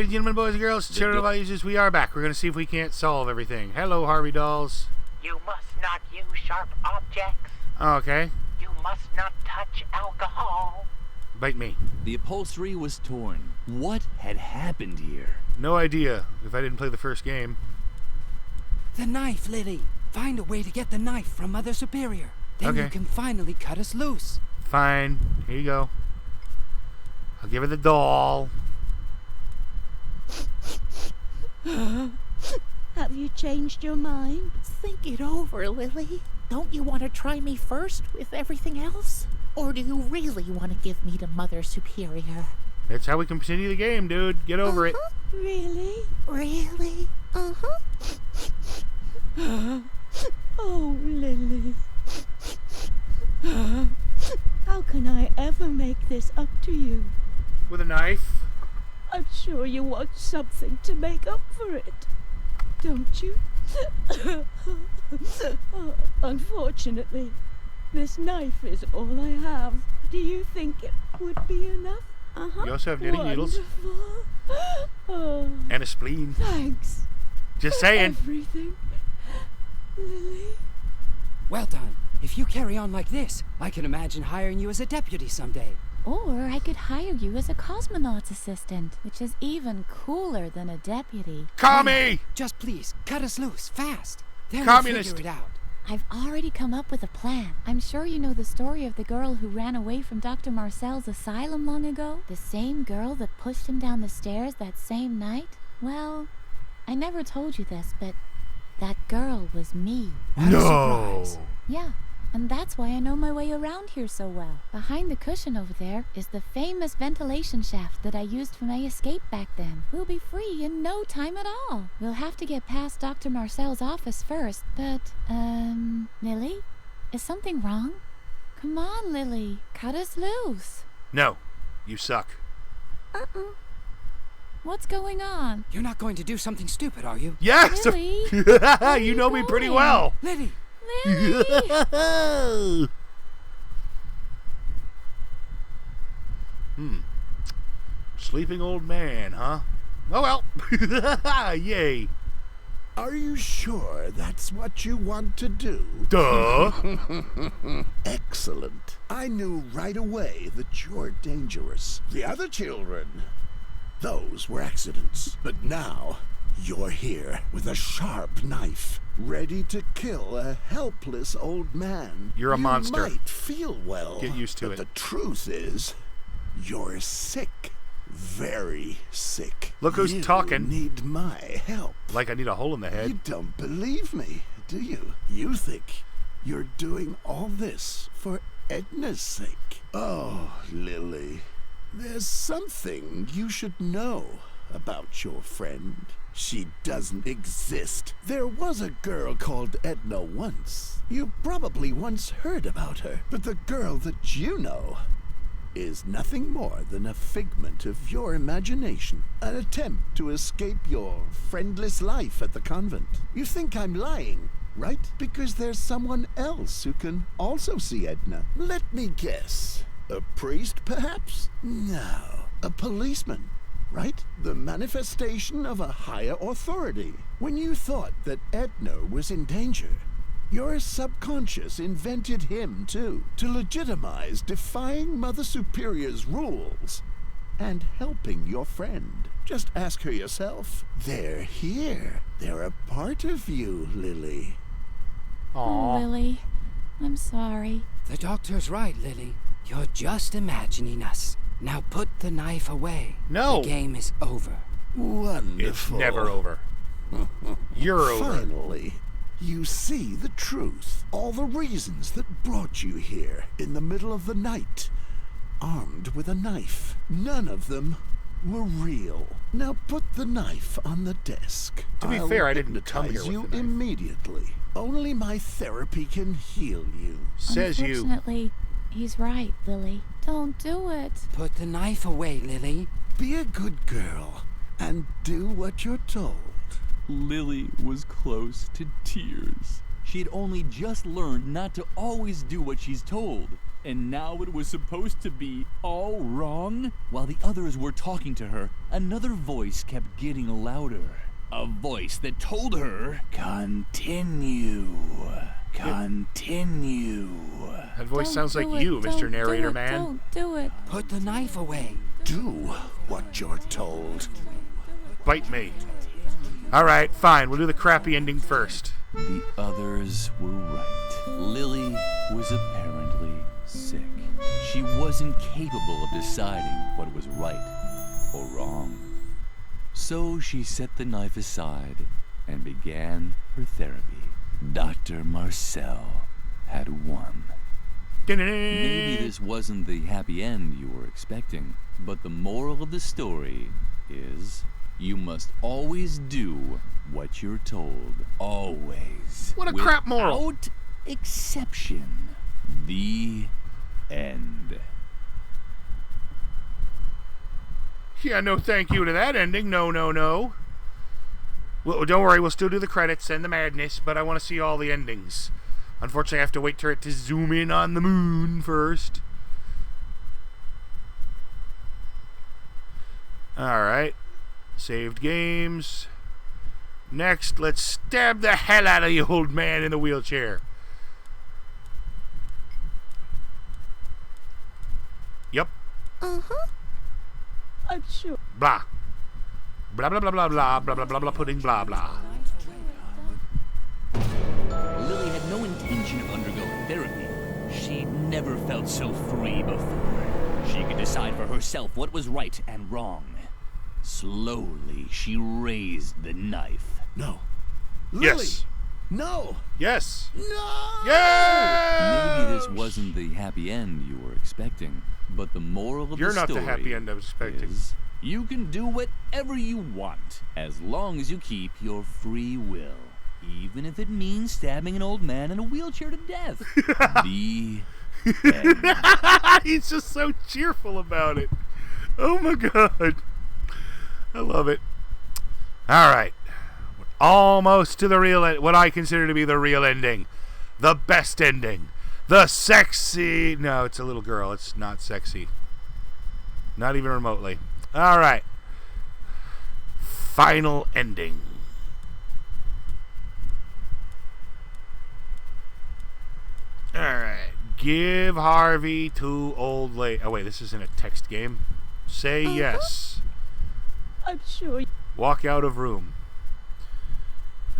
ladies and gentlemen, boys and girls, children of users, we are back. We're going to see if we can't solve everything. Hello, Harvey Dolls. You must not use sharp objects. Okay. You must not touch alcohol. Bite me. The upholstery was torn. What had happened here? No idea if I didn't play the first game. The knife, Lily. Find a way to get the knife from Mother Superior. Then Okay. you can finally cut us loose. Fine. Here you go. I'll give her the doll. Have you changed your mind? Think it over, Lily. Don't you want to try me first with everything else? Or do you really want to give me to Mother Superior? That's how we continue the game, dude. Get over it. Really? Really? Oh, Lily. How can I ever make this up to you? With a knife. I'm sure you want something to make up for it, don't you? Unfortunately, this knife is all I have. Do you think it would be enough? You also have knitting needles. Wonderful. Oh, And a spleen. thanks. Just for saying. Everything. Lily. Well done. If you carry on like this, I can imagine hiring you as a deputy someday. Or I could hire you as a cosmonaut's assistant, which is even cooler than a deputy. Commie! Just please, cut us loose, fast. Then Communist. we'll figure it out. I've already come up with a plan. I'm sure you know the story of the girl who ran away from Dr. Marcel's asylum long ago? The same girl that pushed him down the stairs that same night? Well, I never told you this, but that girl was me. What a surprise. Yeah, and that's why I know my way around here so well. Behind the cushion over there is the famous ventilation shaft that I used for my escape back then. We'll be free in no time at all. We'll have to get past Dr. Marcel's office first, but, Lily? Is something wrong? Come on, Lily. Cut us loose. No. You suck. What's going on? You're not going to do something stupid, are you? Yes! Lily? You know me pretty going? well. Lily! Lily! Sleeping old man, huh? Oh well. Yay. Are you sure that's what you want to do? Duh. Excellent. I knew right away that you're dangerous. The other children, those were accidents. But now, you're here with a sharp knife, ready to kill a helpless old man. You're a monster. You might feel well. Get used to but it. the truth is, you're sick. Very sick. Look who's you talking. Need my help. Like I need a hole in the head. You don't believe me, do you? You think you're doing all this for Edna's sake. Oh, Lily, there's something you should know about your friend. She doesn't exist. There was a girl called Edna once. You probably once heard about her. But the girl that you know is nothing more than a figment of your imagination, an attempt to escape your friendless life at the convent. You think I'm lying, right? Because there's someone else who can also see Edna. Let me guess. A priest, perhaps? No. A policeman, right? The manifestation of a higher authority. When you thought that Edna was in danger, your subconscious invented him, too, to legitimize defying Mother Superior's rules and helping your friend. Just ask her yourself. They're here. They're a part of you, Lily. Oh, Aw. Lily. I'm sorry. The doctor's right, Lily. You're just imagining us. Now put the knife away. No. The game is over. Wonderful. It's never over. You're over. Finally, you see the truth. All the reasons that brought you here in the middle of the night, armed with a knife. None of them were real. Now put the knife on the desk. To be I'll fair, I didn't come here hypnotize with you the knife. immediately. Only my therapy can heal you. Says you. Unfortunately, he's right, Lily. Don't do it. Put the knife away, Lily. Be a good girl and do what you're told. Lily was close to tears. She had only just learned not to always do what she's told. And now it was supposed to be all wrong? While the others were talking to her, another voice kept getting louder. A voice that told her, continue. Continue. That voice Don't sounds like do it, you, Mr. don't Narrator do it, Man. Don't do it. Put the knife away. Do what you're told. Bite me. Alright, fine. We'll do the crappy ending first. The others were right. Lily was apparently sick. She wasn't capable of deciding what was right or wrong. So she set the knife aside and began her therapy. Dr. Marcel had won. Maybe this wasn't the happy end you were expecting, but the moral of the story is you must always do what you're told. Always. What a crap moral. Without exception. The end. Yeah, no thank you to that ending. No, no, no. Well, don't worry, we'll still do the credits and the madness, but I want to see all the endings. Unfortunately, I have to wait for it to zoom in on the moon first. Alright. Saved games. Next, let's stab the hell out of the old man in the wheelchair. Yep. I'm sure. Blah. Blah, blah, blah, blah, blah, blah, blah, blah, blah, pudding, blah, blah. Lily had no intention of undergoing therapy. She'd never felt so free before. She could decide for herself what was right and wrong. Slowly, she raised the knife. No. Lily! Yes. No! Yes. No! Yes! Maybe this wasn't the happy end you were expecting, but the moral of You're the not story the happy end I was expecting. is you can do whatever you want, as long as you keep your free will, even if it means stabbing an old man in a wheelchair to death. The end. He's just so cheerful about it. Oh my god. I love it. Alright. We're almost to the real what I consider to be the real ending. The best ending. The sexy... No, it's a little girl. It's not sexy. Not even remotely. Alright. Final ending. Alright. Give Harvey to old lady. Oh, wait. This isn't a text game. Say yes. I'm sure. Walk out of room.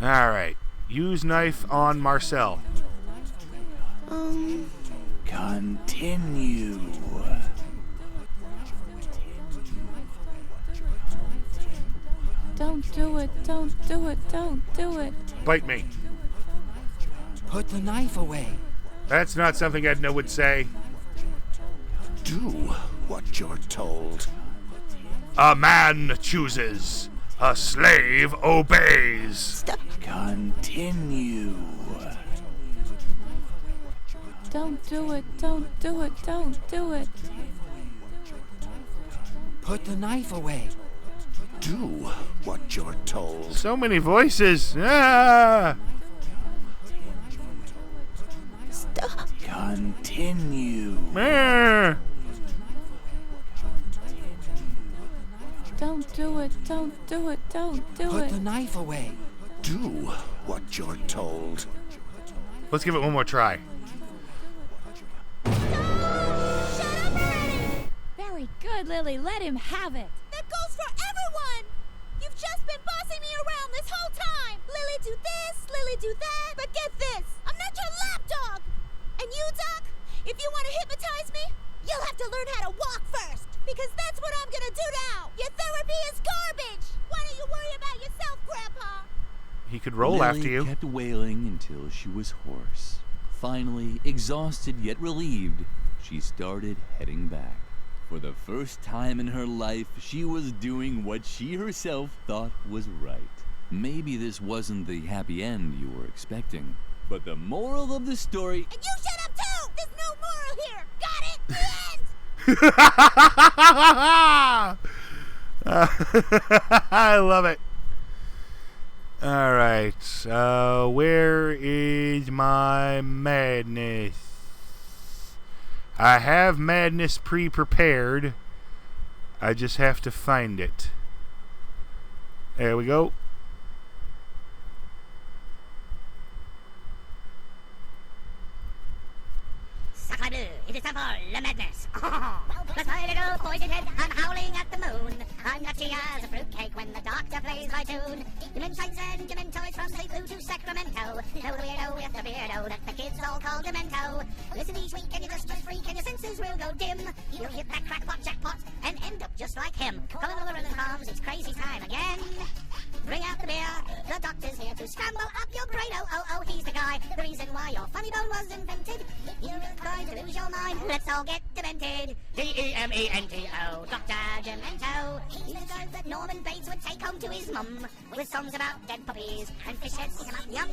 Alright. Use knife on Marcel. Continue. Don't do it, don't do it, don't do it. Bite me. Put the knife away. That's not something Edna would say. Do what you're told. A man chooses. A slave obeys. Continue. Don't do it, don't do it, don't do it. Put the knife away. Do what you're told. So many voices. Ah! Continue. Ah! Don't do it, don't do it, don't do Put it. the knife away. Do what you're told. Let's give it one more try. Very good, Lily. Let him have it. That goes for everyone! You've just been bossing me around this whole time! Lily do this, Lily do that, but get this! I'm not your lapdog! And you, Doc, if you want to hypnotize me, you'll have to learn how to walk first! Because that's what I'm gonna do now! Your therapy is garbage! Why don't you worry about yourself, Grandpa? He could roll Lily after you. kept wailing until she was hoarse. Finally, exhausted yet relieved, she started heading back. For the first time in her life, she was doing what she herself thought was right. Maybe this wasn't the happy end you were expecting, but the moral of the story... And you shut up too! There's no moral here! Got it? The end! I love it. Alright, where is my madness? I have madness pre-prepared. I just have to find it. There we go. Sacre bleu, it is time for La Madness. Plus my little pointed head, I'm howling at the moon. I'm nutty as a fruitcake when the doctor plays my tune. Dementites and Dementoids from St. Lou to Sacramento. Know the weirdo with the beardo that the kids all call Demento. Listen each week and you just freak and your senses will go dim. You'll hit that crackpot jackpot and end up just like him. Calling all the rhythm bombs, it's crazy time again. Bring out the beer, the doctor's here to scramble up your brain. Oh, he's the guy, the reason why your funny bone was invented. You're going to lose your mind, let's all get demented. D-E-M-E-N-T-O, Dr. Demento. He's the guy that Norman Bates would take home to his mum, with songs about dead puppies and fish heads eat 'em up yum.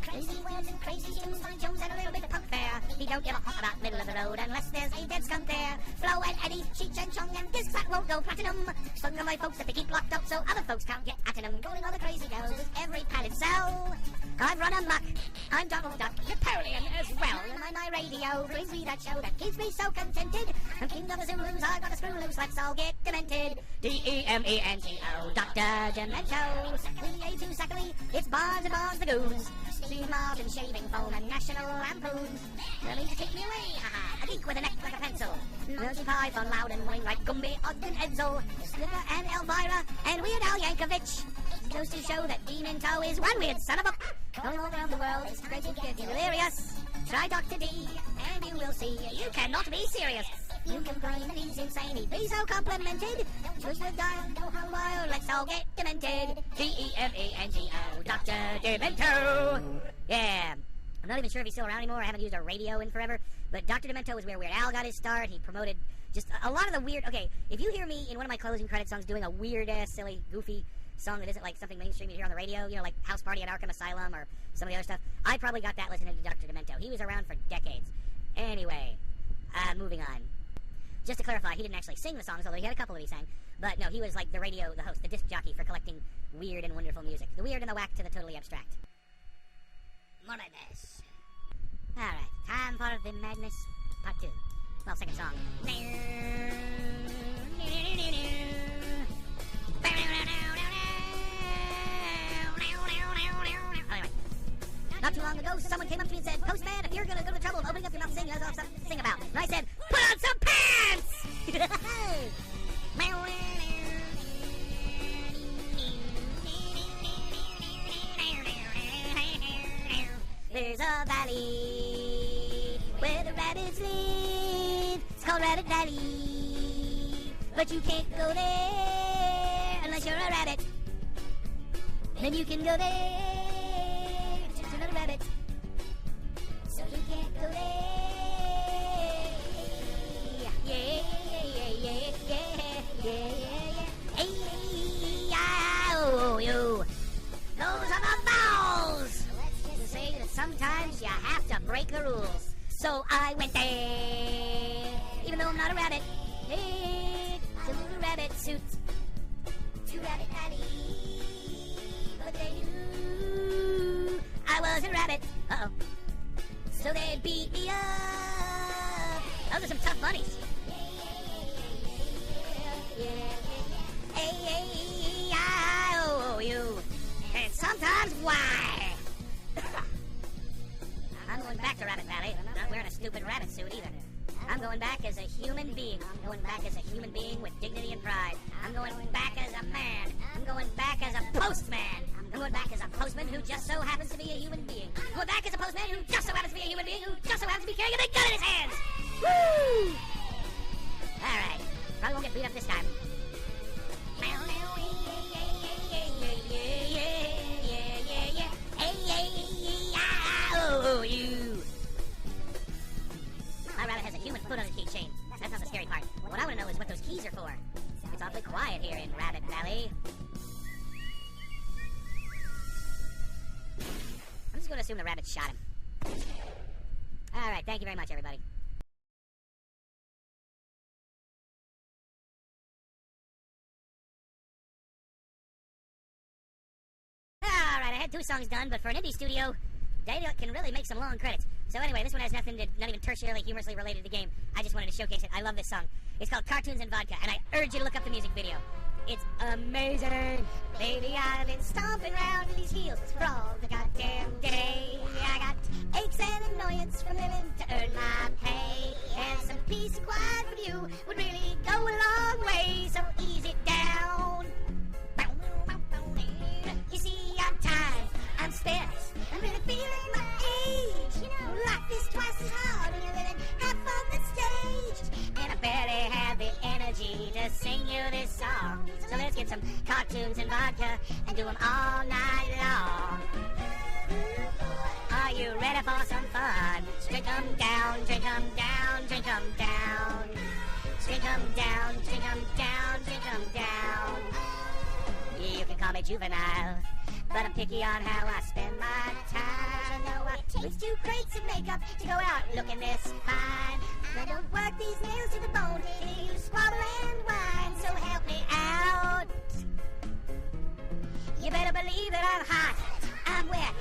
Crazy words and crazy tunes, Bonnie Jones and a little bit of punk there. He don't give a fuck about middle of the road unless there's a dead skunk there. Flo and Eddie, Cheech and Chong and discs that won't go platinum. Stung by folks that they keep locked up so other folks can't get at 'em. Going on the crazy goes with every padded cell. I've run amok, I'm Donald Duck, Napoleon as well. And my radio brings me that show that keeps me so contented. I'm king of the Zulus, I've got a screw loose, let's all get demented. D-E-M-E-N-T-O, Dr. Demento. Sackly A to Sackly, it's Barnes and Barnes the Goons. Steve Martin, shaving foam and National Lampoons. Willing to take me away, haha, a geek with a neck like a pencil. Monty Python, Loud and Wainwright, Gumby, Ogden, Edsel, Slipper and Elvira, and Weird Al Yankovic. Goes to show that Demento is one weird son of a... Going all around the world, it's crazy, dirty, delirious. Try Dr. D, and you will see you cannot be serious. You complain that he's insane, he'd be so complimented. Choose the dial, go how wild, let's all get demented. D-E-M-E-N-T-O, Dr. Demento. Yeah. I'm not even sure if he's still around anymore. I haven't used a radio in forever. But Dr. Demento was where Weird Al got his start. He promoted just a lot of the weird... Okay, if you hear me in one of my closing credit songs doing a weird-ass, silly, goofy song that isn't like something mainstream you hear on the radio, you know, like House Party at Arkham Asylum or some of the other stuff, I probably got that listening to Dr. Demento. He was around for decades. Anyway, moving on. Just to clarify, he didn't actually sing the songs, although he had a couple that he sang. But no, he was like the radio, the host, the disc jockey for collecting weird and wonderful music. The weird and the whack to the totally abstract. More madness. Alright, time for the madness part 2. Well, second song. Anyway, not too long ago, someone came up to me and said, Postman, if you're gonna go to trouble of opening up your mouth and saying, you have something to sing about. And I said, put on some pants! There's a valley where the rabbits live. It's called Rabbit Valley. But you can't go there unless you're a rabbit. Then you can go there, just another rabbit. So you can't go there. Yeah, yeah, yeah, yeah, yeah, yeah. Hey, oh, you. Those are the balls. To say that sometimes you have to break the rules. So I went there, even though I'm not a rabbit. It's a little rabbit suit to Rabbit Valley. But they knew I was a rabbit. Uh-oh. So they beat me up. Those are some tough bunnies. A-A-I-O-U. And sometimes why? I'm going back to Rabbit Valley. I'm not wearing a stupid rabbit suit either. I'm going back as a human being. I'm going back as a human being with dignity and pride. I'm going back as a man. I'm going back as a postman. I'm going back as a postman who just so happens to be a human being. I'm going back as a postman who just so happens to be a human being who just so happens to be carrying a big gun in his hands. Woo! Alright. Probably won't get beat up this time. Oh, you. My rabbit has a human foot on his keychain. That's not the scary part. What I want to know is what those keys are for. It's awfully quiet here in Rabbit Valley. I'm just going to assume the rabbit shot him. Alright, thank you very much, everybody. Alright, I had 2 songs done, but for an indie studio, They can really make some long credits. So anyway, this one has not even tertiarily humorously related to the game. I just wanted to showcase it. I love this song. It's called Cartoons and Vodka, and I urge you to look up the music video. It's amazing. Baby, I've been stomping around in these heels for all the goddamn day. I got aches and annoyance from living to earn my pay. And some peace and quiet from you would really go a long way. So ease it down. You see, I'm tired, I'm spent, I'm really feeling my age. You know, life is twice as hard when you're living half on the stage. And I barely have the energy to sing you this song. So let's get some cartoons and vodka and do them all night long. Are you ready for some fun? Drink 'em down, drink 'em down, drink 'em down. Drink 'em down, drink 'em down, drink 'em down. You can call me juvenile, but I'm picky on how I spend my time. No, I use 2 crates of makeup to go out looking this fine. I don't work these nails to the bone, they use squabble and wine. So help me out. You better believe that I'm hot, I'm wet,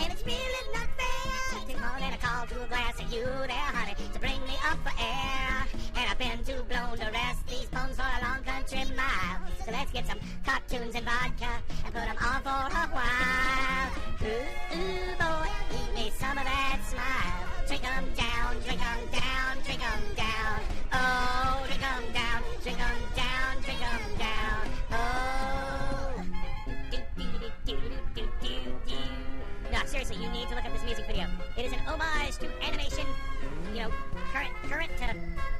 and it's really not fair. Take more than a call to a glass of you there, honey, to bring me up for air. And I've been too blown to rest these bones for a long country mile. So let's get some cartoons and vodka and put them on for a while. Ooh, boy, give me some of that smile. Drink 'em down, drink 'em down, drink 'em down. Oh, drink 'em down, drink 'em down, drink 'em down. Oh. No, seriously, you need to look up this music video. It is an homage to animation, you know, current to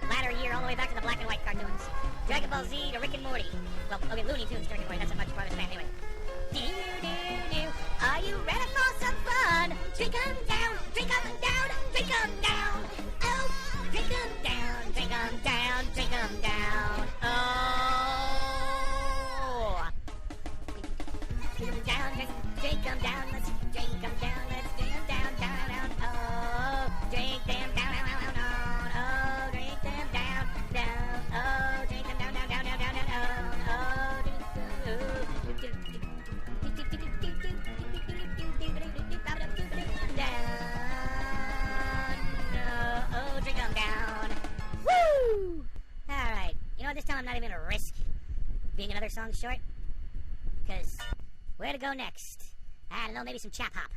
latter year, all the way back to the black and white cartoons. Dragon Ball Z to Rick and Morty. Well, okay, Looney Tunes to Rick and Morty, that's a much farther span anyway. Are you ready for some fun? Drink 'em down, drink 'em down, drink 'em down. Oh, drink 'em down, drink 'em down, drink 'em down. Oh. Drink 'em down, drink 'em down, let's drink 'em down, let's drink 'em down, down, down. Oh, drink them down, down, down, down. Oh, drink them down, down. Oh, drink them down, down, down, down, down, down. Oh, oh, drink 'em down. Woo! Alright, you know what, this time I'm not even gonna risk being another song short. Because where to go next? I don't know, maybe some chap hop.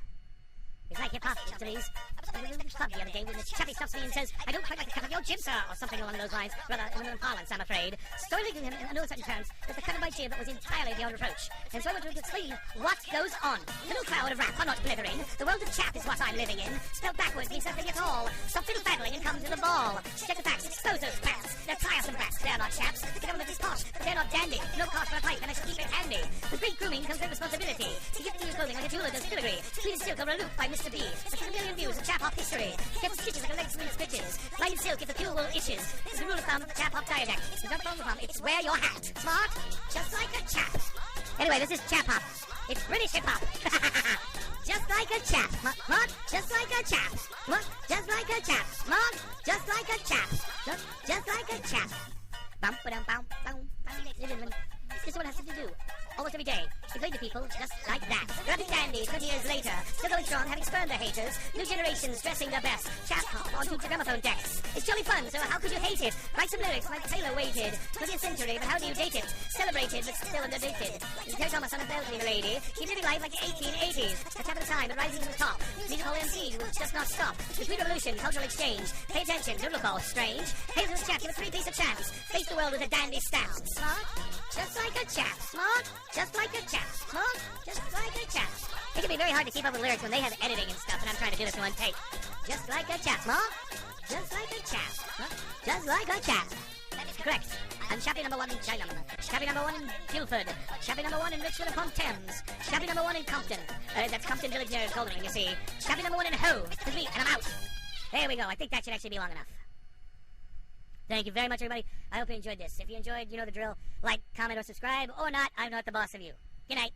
It's like hip-hop to these. I was in the club the other day when this chappie stops me and says, I don't quite like the cut of your jib, sir, or something along those lines. Rather, in parlance, I'm afraid. Story in no certain terms that the cut of my jib that was entirely beyond reproach. And so I want to explain what goes on. The little crowd of rap are not blithering. The world of chap is what I'm living in. Spelled backwards means nothing at all. Stop fiddle-faddling and come to the ball. Check the facts, expose those facts. They're tiresome brats, they're not chaps. The government is posh, but they're not dandy. No cost for a pipe, and I should keep it handy. With great grooming comes great responsibility. To get to your clothing like a jeweler does filigree. Sweet silk over a loop by Mr. B. A million views of chap hop history. Careful stitches like a leg swing stitches. Light silk if the pure wool itches. This is the rule of thumb of the chap hop dialect. It's not from the thumb, it's wear your hat. Smart, just like a chap. Anyway, this is chap hop. It's British hip hop. Just like a chap. Smart, just like a chap. Smart, just like a chap. Smart, just like a chap. Just like a chap. Bum ba dum bum bum. This is what it has to do. Almost every day, explain to people just like that. Rapid dandy, 20 years later, still going strong, having spurned the haters. New generations dressing their best. Chap hop on tubes and gramophone decks. It's jolly fun, so how could you hate it? Write some lyrics like Taylor waited. 20th century, but how do you date it? Celebrated, but still underdated. Terry Thomas on a balcony, lady. Keep living life like the 1880s. A tap at a time, but rising to the top. Musical MC will just not stop. The sweet revolution, cultural exchange. Pay attention, don't look all strange. Hail to the chap, give a three-piece of chance. Face the world with a dandy stance. Smart, just like a chap. Smart, just like a chap. Smart, just like a chap. It can be very hard to keep up with lyrics when they have editing and stuff, and I'm trying to do this in one take. Just like a chap. Smart, just like a chap. Just like a chap. That is correct. I'm chappie number 1 in Cheltenham. Chappie number 1 in Guildford. Chappie number 1 in Richmond upon Thames. Chappie number 1 in Compton. That's Compton Village near Goldering, you see. Chappie number 1 in Hove. It's me, and I'm out. There we go. I think that should actually be long enough. Thank you very much, everybody. I hope you enjoyed this. If you enjoyed, you know the drill. Like, comment, or subscribe. Or not, I'm not the boss of you. Good night.